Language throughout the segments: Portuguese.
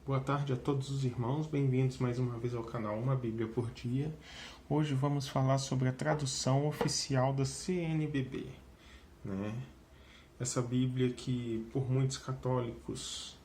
Boa tarde a todos os irmãos, bem-vindos mais uma vez ao canal Uma Bíblia por Dia. Hoje vamos falar sobre a tradução oficial da CNBB, né? Essa Bíblia que por muitos católicos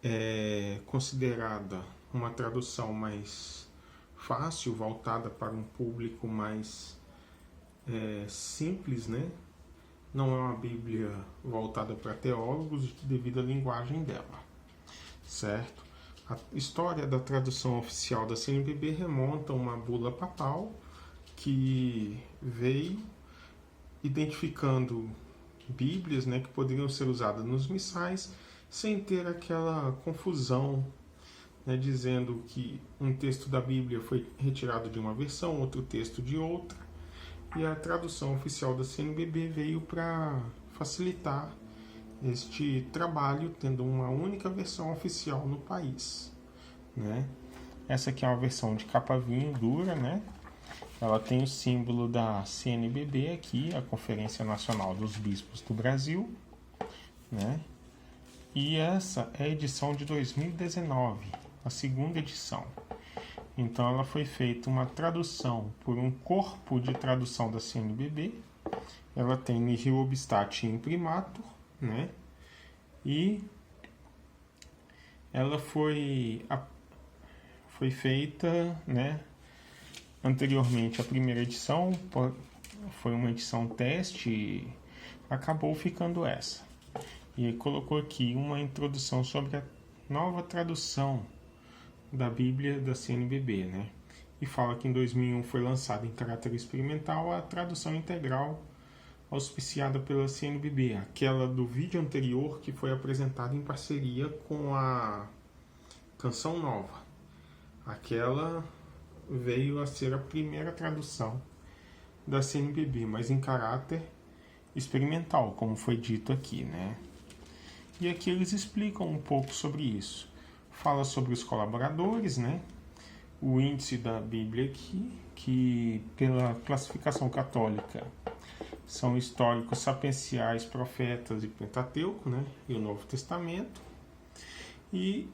é considerada uma tradução mais fácil, voltada para um público mais simples, né? Não é uma Bíblia voltada para teólogos devido à linguagem dela, certo? A história da tradução oficial da CNBB remonta a uma bula papal que veio identificando Bíblias, né, que poderiam ser usadas nos missais sem ter aquela confusão, né, dizendo que um texto da Bíblia foi retirado de uma versão, outro texto de outra. E a tradução oficial da CNBB veio para facilitar este trabalho, tendo uma única versão oficial no país, né? Essa aqui é uma versão de capa vinho dura, né? Ela tem o símbolo da CNBB aqui, a Conferência Nacional dos Bispos do Brasil, né? E essa é a edição de 2019, a segunda edição. Então ela foi feita uma tradução por um corpo de tradução da CNBB. Ela tem nihil obstat imprimatur, né? E ela foi feita, né? Anteriormente a primeira edição foi uma edição teste e acabou ficando essa. E colocou aqui uma introdução sobre a nova tradução da Bíblia da CNBB, né? E fala que em 2001 foi lançada em caráter experimental a tradução integral auspiciada pela CNBB, aquela do vídeo anterior que foi apresentada em parceria com a Canção Nova. Aquela veio a ser a primeira tradução da CNBB, mas em caráter experimental, como foi dito aqui, né? E aqui eles explicam um pouco sobre isso. Fala sobre os colaboradores, né? O índice da Bíblia aqui, que pela classificação católica são históricos, sapienciais, profetas e Pentateuco, né? E o Novo Testamento. E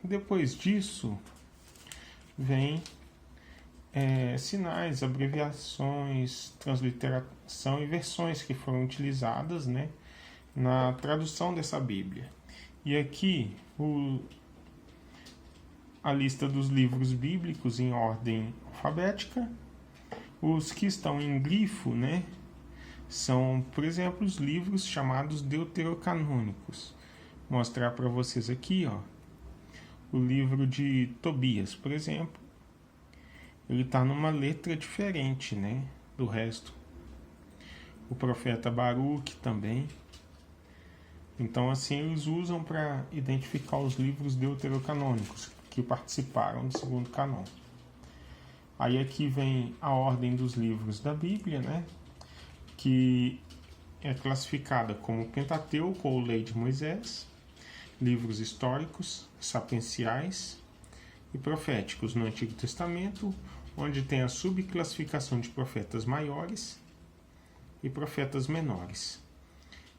depois disso vem sinais, abreviações, transliteração e versões que foram utilizadas, né, na tradução dessa Bíblia. E aqui a lista dos livros bíblicos em ordem alfabética. Os que estão em grifo, né, são, por exemplo, os livros chamados deuterocanônicos. Vou mostrar para vocês aqui, ó, o livro de Tobias, por exemplo. Ele está numa letra diferente, né, do resto. O profeta Baruque também. Então, assim, eles usam para identificar os livros deuterocanônicos que participaram do segundo canon. Aí aqui vem a ordem dos livros da Bíblia, né, que é classificada como Pentateuco ou Lei de Moisés, livros históricos, sapienciais e proféticos no Antigo Testamento, onde tem a subclassificação de profetas maiores e profetas menores.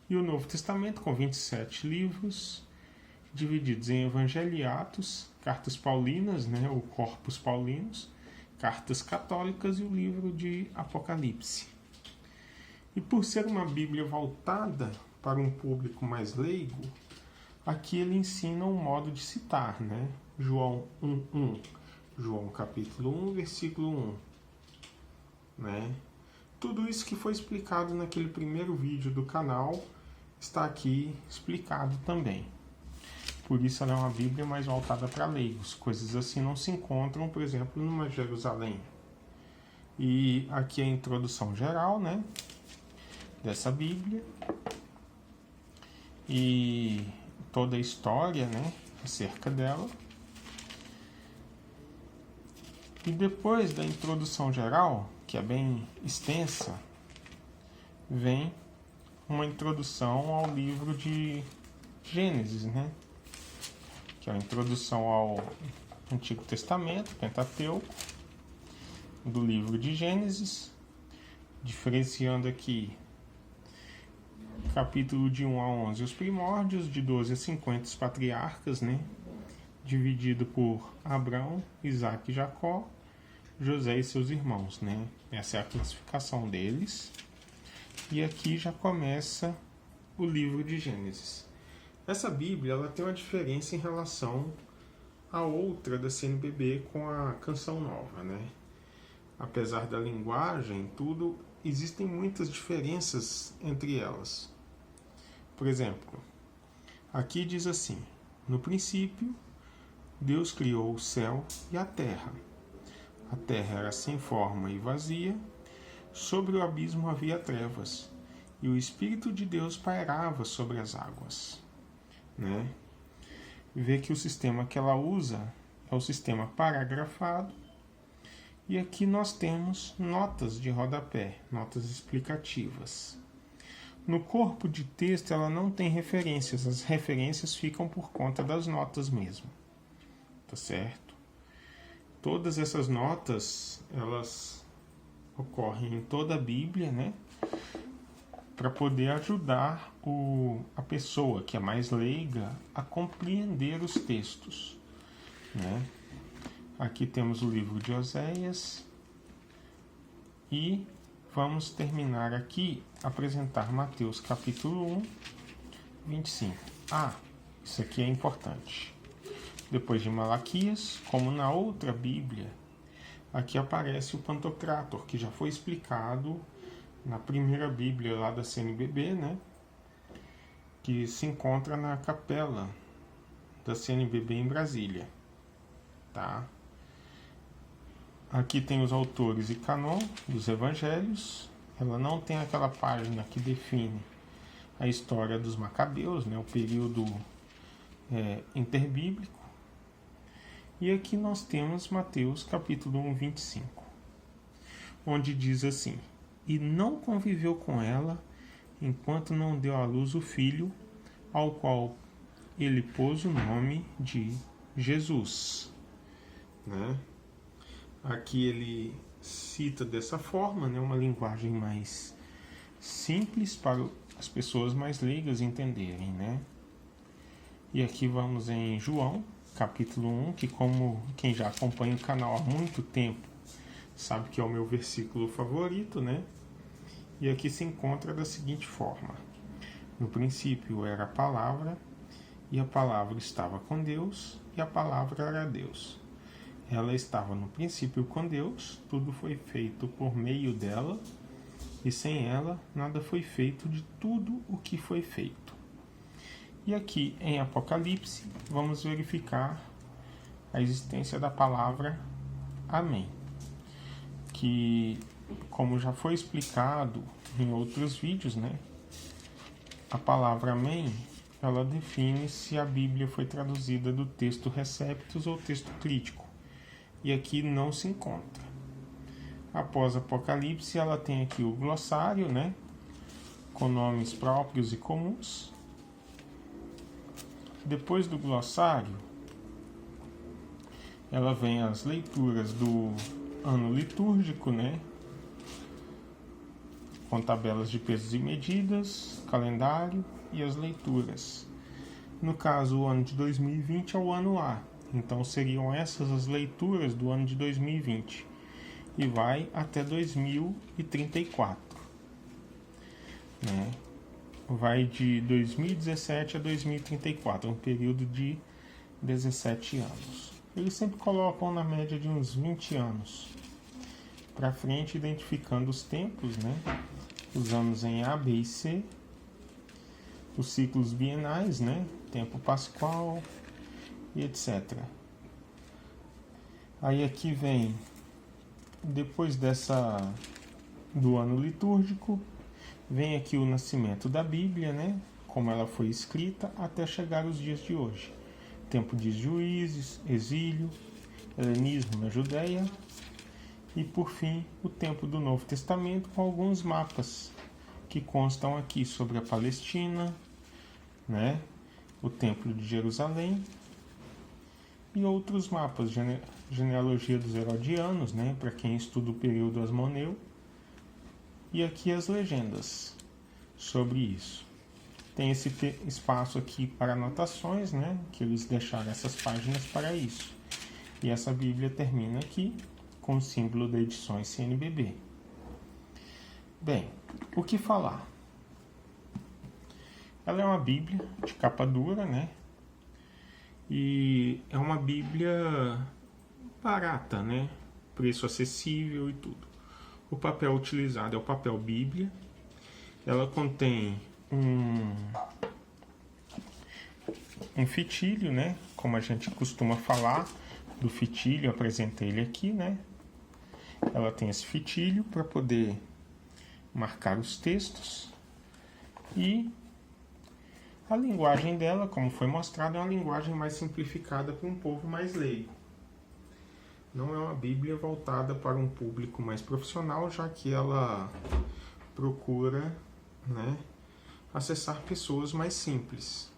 E o Novo Testamento, com 27 livros, divididos em Evangelho e Atos, cartas paulinas, né, ou corpos paulinos, cartas católicas e o livro de Apocalipse. E por ser uma Bíblia voltada para um público mais leigo, aqui ele ensina um modo de citar, né? João 1:1, João capítulo 1, versículo 1, né? Tudo isso que foi explicado naquele primeiro vídeo do canal está aqui explicado também. Por isso ela é uma Bíblia mais voltada para leigos. Coisas assim não se encontram, por exemplo, numa Jerusalém. E aqui é a introdução geral, né, dessa Bíblia. E toda a história, né, acerca dela. E depois da introdução geral, que é bem extensa, vem uma introdução ao livro de Gênesis, né, que é a introdução ao Antigo Testamento, Pentateuco, do livro de Gênesis, diferenciando aqui capítulo de 1 a 11 os primórdios, de 12 a 50 os patriarcas, né? dividido por Abraão, Isaac e Jacó, José e seus irmãos, né? Essa é a classificação deles. E aqui já começa o livro de Gênesis. Essa Bíblia ela tem uma diferença em relação a outra da CNBB com a Canção Nova, né? Apesar da linguagem, tudo, existem muitas diferenças entre elas. Por exemplo, aqui diz assim: no princípio, Deus criou o céu e a terra. A terra era sem forma e vazia, sobre o abismo havia trevas, e o Espírito de Deus pairava sobre as águas. Né? Vê que o sistema que ela usa é o sistema paragrafado, e aqui nós temos notas de rodapé, notas explicativas. No corpo de texto ela não tem referências, as referências ficam por conta das notas mesmo. Tá certo? Todas essas notas, elas ocorrem em toda a Bíblia, né? Para poder ajudar a pessoa que é mais leiga a compreender os textos, né? Aqui temos o livro de Oséias e vamos terminar aqui, apresentar Mateus capítulo 1, 25. Isso aqui é importante. Depois de Malaquias, como na outra Bíblia, aqui aparece o Pantocrator, que já foi explicado na primeira Bíblia lá da CNBB, né? Que se encontra na capela da CNBB em Brasília. Tá? Aqui tem os autores e canon dos evangelhos. Ela não tem aquela página que define a história dos macabeus, né? O período interbíblico. E aqui nós temos Mateus capítulo 1, 25, onde diz assim: e não conviveu com ela enquanto não deu à luz o filho, ao qual ele pôs o nome de Jesus. Né? Aqui ele cita dessa forma, né, uma linguagem mais simples para as pessoas mais leigas entenderem. Né? E aqui vamos em João, capítulo 1, que como quem já acompanha o canal há muito tempo, sabe que é o meu versículo favorito, né? E aqui se encontra da seguinte forma: no princípio era a palavra, e a palavra estava com Deus, e a palavra era Deus. Ela estava no princípio com Deus, tudo foi feito por meio dela, e sem ela nada foi feito de tudo o que foi feito. E aqui em Apocalipse vamos verificar a existência da palavra Amém, que, como já foi explicado em outros vídeos, né, a palavra Amém, ela define se a Bíblia foi traduzida do texto Receptus ou texto crítico, e aqui não se encontra. Após Apocalipse, ela tem aqui o glossário, né, com nomes próprios e comuns. Depois do glossário, ela vem as leituras do ano litúrgico, né, com tabelas de pesos e medidas, calendário e as leituras. No caso, o ano de 2020 é o ano A, então seriam essas as leituras do ano de 2020 e vai até 2034, né? Vai de 2017 a 2034, um período de 17 anos. Eles sempre colocam na média de uns 20 anos para frente, identificando os tempos, né? Os anos em A, B e C, os ciclos bienais, né? Tempo pascual e etc. Aí aqui vem, depois do ano litúrgico, vem aqui o nascimento da Bíblia, né? Como ela foi escrita até chegar os dias de hoje. Tempo de juízes, exílio, helenismo na Judéia e, por fim, o tempo do Novo Testamento, com alguns mapas que constam aqui sobre a Palestina, né? O Templo de Jerusalém e outros mapas, genealogia dos herodianos, né? Para quem estuda o período asmoneu. E aqui as legendas sobre isso. Tem esse espaço aqui para anotações, né? Que eles deixaram essas páginas para isso. E essa Bíblia termina aqui com o símbolo da Edições CNBB. Bem, o que falar? Ela é uma Bíblia de capa dura, né? E é uma Bíblia barata, né? Preço acessível e tudo. O papel utilizado é o papel Bíblia. Ela contém um fitilho, né? Como a gente costuma falar do fitilho, eu apresentei ele aqui, né? Ela tem esse fitilho para poder marcar os textos. E a linguagem dela, como foi mostrado, é uma linguagem mais simplificada para um povo mais leigo. Não é uma Bíblia voltada para um público mais profissional, já que ela procura, né, acessar pessoas mais simples.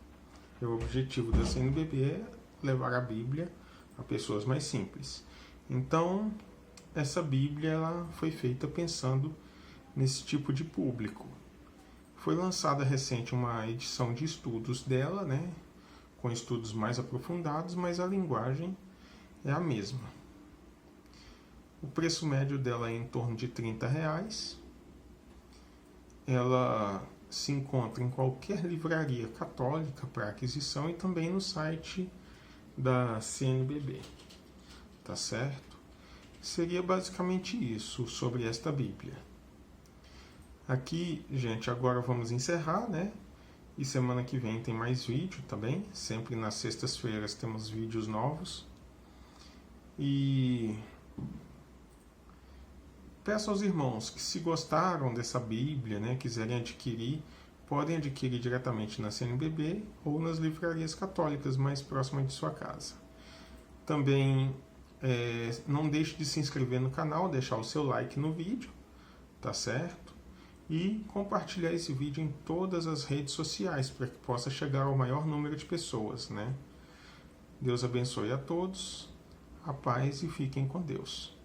O objetivo da CNBB é levar a Bíblia a pessoas mais simples. Então, essa Bíblia ela foi feita pensando nesse tipo de público. Foi lançada recente uma edição de estudos dela, né, com estudos mais aprofundados, mas a linguagem é a mesma. O preço médio dela é em torno de R$30. Ela se encontra em qualquer livraria católica para aquisição e também no site da CNBB. Tá certo? Seria basicamente isso sobre esta Bíblia. Aqui, gente, agora vamos encerrar, né? E semana que vem tem mais vídeo também. Sempre nas sextas-feiras temos vídeos novos. E peço aos irmãos que, se gostaram dessa Bíblia, né, quiserem adquirir, podem adquirir diretamente na CNBB ou nas livrarias católicas mais próximas de sua casa. Também não deixe de se inscrever no canal, deixar o seu like no vídeo, tá certo? E compartilhar esse vídeo em todas as redes sociais para que possa chegar ao maior número de pessoas, né? Deus abençoe a todos, a paz e fiquem com Deus.